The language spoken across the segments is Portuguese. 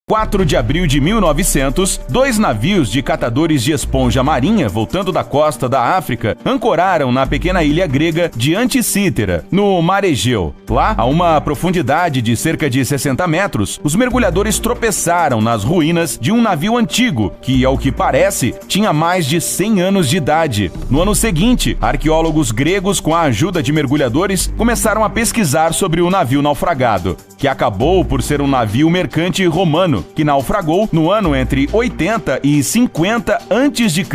4 de abril de 1900, 2 navios de catadores de esponja marinha voltando da costa da África ancoraram na pequena ilha grega de Anticítera, no Mar Egeu. Lá, a uma profundidade de cerca de 60 metros, os mergulhadores tropeçaram nas ruínas de um navio antigo, que, ao que parece, tinha mais de 100 anos de idade. No ano seguinte, arqueólogos gregos, com a ajuda de mergulhadores, começaram a pesquisar sobre o navio naufragado, que acabou por ser um navio mercante romano, que naufragou no ano entre 80 e 50 a.C.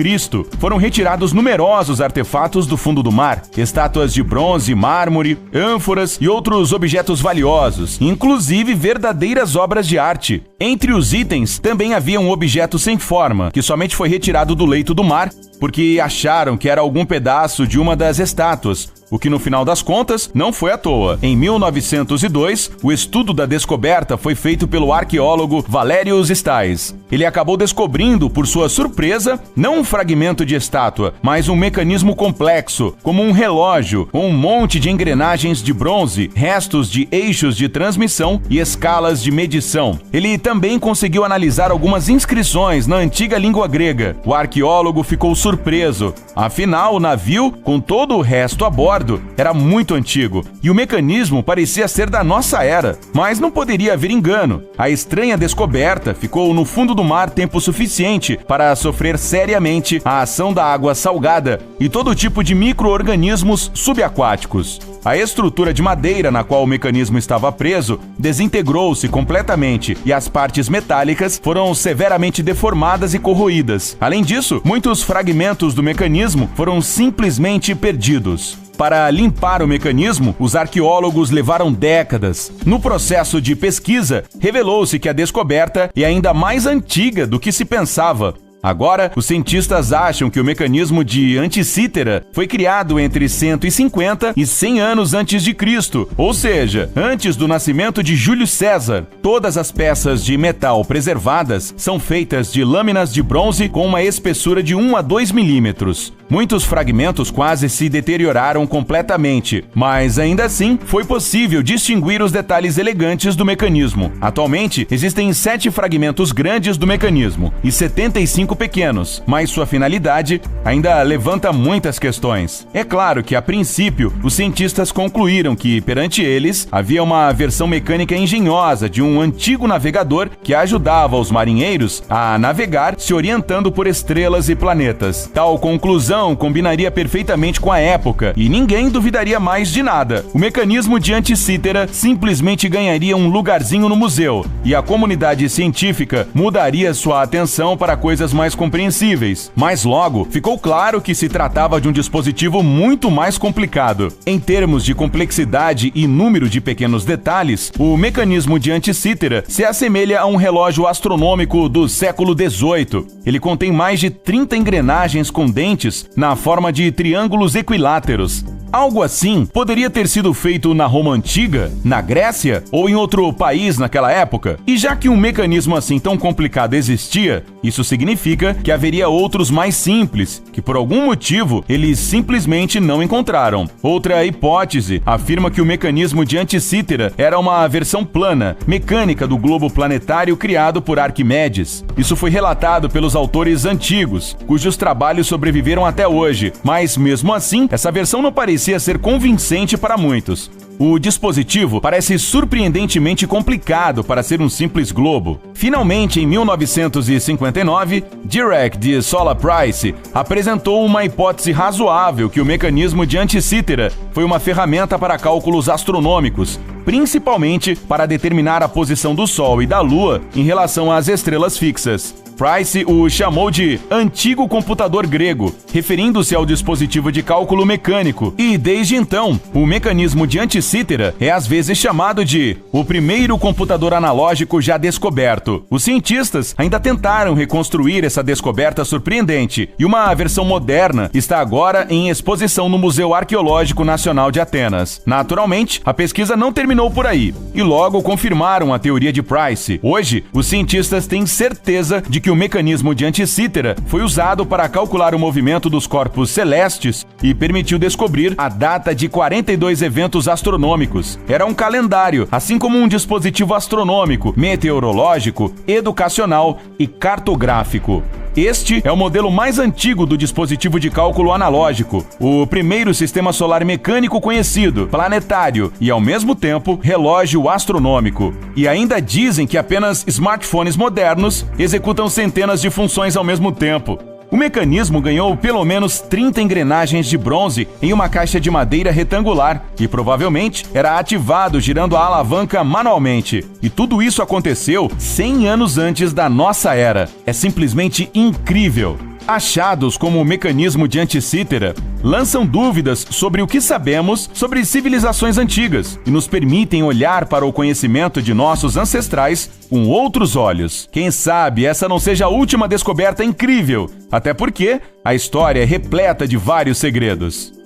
Foram retirados numerosos artefatos do fundo do mar, estátuas de bronze, mármore, ânforas e outros objetos valiosos, inclusive verdadeiras obras de arte. Entre os itens, também havia um objeto sem forma, que somente foi retirado do leito do mar, porque acharam que era algum pedaço de uma das estátuas, o que no final das contas não foi à toa. Em 1902, o estudo da descoberta foi feito pelo arqueólogo Valerius Stais. Ele acabou descobrindo, por sua surpresa, não um fragmento de estátua, mas um mecanismo complexo, como um relógio, com um monte de engrenagens de bronze, restos de eixos de transmissão e escalas de medição. Ele também conseguiu analisar algumas inscrições na antiga língua grega. O arqueólogo ficou surpreso. Afinal, o navio, com todo o resto a bordo, era muito antigo e o mecanismo parecia ser da nossa era. Mas não poderia haver engano. A estranha descoberta ficou no fundo do mar tempo suficiente para sofrer seriamente a ação da água salgada e todo tipo de micro-organismos subaquáticos. A estrutura de madeira na qual o mecanismo estava preso desintegrou-se completamente e as partes metálicas foram severamente deformadas e corroídas. Além disso, muitos fragmentos do mecanismo foram simplesmente perdidos. Para limpar o mecanismo, os arqueólogos levaram décadas. No processo de pesquisa, revelou-se que a descoberta é ainda mais antiga do que se pensava. Agora, os cientistas acham que o mecanismo de Anticítera foi criado entre 150 e 100 anos antes de Cristo, ou seja, antes do nascimento de Júlio César. Todas as peças de metal preservadas são feitas de lâminas de bronze com uma espessura de 1 a 2 milímetros. Muitos fragmentos quase se deterioraram completamente, mas ainda assim foi possível distinguir os detalhes elegantes do mecanismo. Atualmente, existem 7 fragmentos grandes do mecanismo e 75 pequenos, mas sua finalidade ainda levanta muitas questões. É claro que, a princípio, os cientistas concluíram que, perante eles, havia uma versão mecânica engenhosa de um antigo navegador que ajudava os marinheiros a navegar se orientando por estrelas e planetas. Tal conclusão combinaria perfeitamente com a época e ninguém duvidaria mais de nada. O mecanismo de Anticítera simplesmente ganharia um lugarzinho no museu e a comunidade científica mudaria sua atenção para coisas mais compreensíveis. Mas logo ficou claro que se tratava de um dispositivo muito mais complicado. Em termos de complexidade e número de pequenos detalhes, o mecanismo de Anticítera se assemelha a um relógio astronômico do século XVIII. Ele contém mais de 30 engrenagens com dentes na forma de triângulos equiláteros. Algo assim poderia ter sido feito na Roma Antiga, na Grécia ou em outro país naquela época. E já que um mecanismo assim tão complicado existia, isso significa que haveria outros mais simples, que por algum motivo eles simplesmente não encontraram. Outra hipótese afirma que o mecanismo de Anticítera era uma versão plana, mecânica do globo planetário criado por Arquimedes. Isso foi relatado pelos autores antigos, cujos trabalhos sobreviveram até hoje, mas mesmo assim, essa versão não parecia ser convincente para muitos. O dispositivo parece surpreendentemente complicado para ser um simples globo. Finalmente, em 1959, Dirac de Sola Price apresentou uma hipótese razoável que o mecanismo de Anticítera foi uma ferramenta para cálculos astronômicos, principalmente para determinar a posição do Sol e da Lua em relação às estrelas fixas. Price o chamou de antigo computador grego, referindo-se ao dispositivo de cálculo mecânico, e desde então, o mecanismo de Anticítera é às vezes chamado de o primeiro computador analógico já descoberto. Os cientistas ainda tentaram reconstruir essa descoberta surpreendente, e uma versão moderna está agora em exposição no Museu Arqueológico Nacional de Atenas. Naturalmente, a pesquisa não terminou por aí, e logo confirmaram a teoria de Price. Hoje, os cientistas têm certeza de que o mecanismo de Anticítera foi usado para calcular o movimento dos corpos celestes e permitiu descobrir a data de 42 eventos astronômicos. Era um calendário, assim como um dispositivo astronômico, meteorológico, educacional e cartográfico. Este é o modelo mais antigo do dispositivo de cálculo analógico, o primeiro sistema solar mecânico conhecido, planetário e, ao mesmo tempo, relógio astronômico. E ainda dizem que apenas smartphones modernos executam centenas de funções ao mesmo tempo. O mecanismo ganhou pelo menos 30 engrenagens de bronze em uma caixa de madeira retangular e provavelmente era ativado girando a alavanca manualmente. E tudo isso aconteceu 100 anos antes da nossa era. É simplesmente incrível. Achados como o mecanismo de Anticítera lançam dúvidas sobre o que sabemos sobre civilizações antigas e nos permitem olhar para o conhecimento de nossos ancestrais com outros olhos. Quem sabe essa não seja a última descoberta incrível, até porque a história é repleta de vários segredos.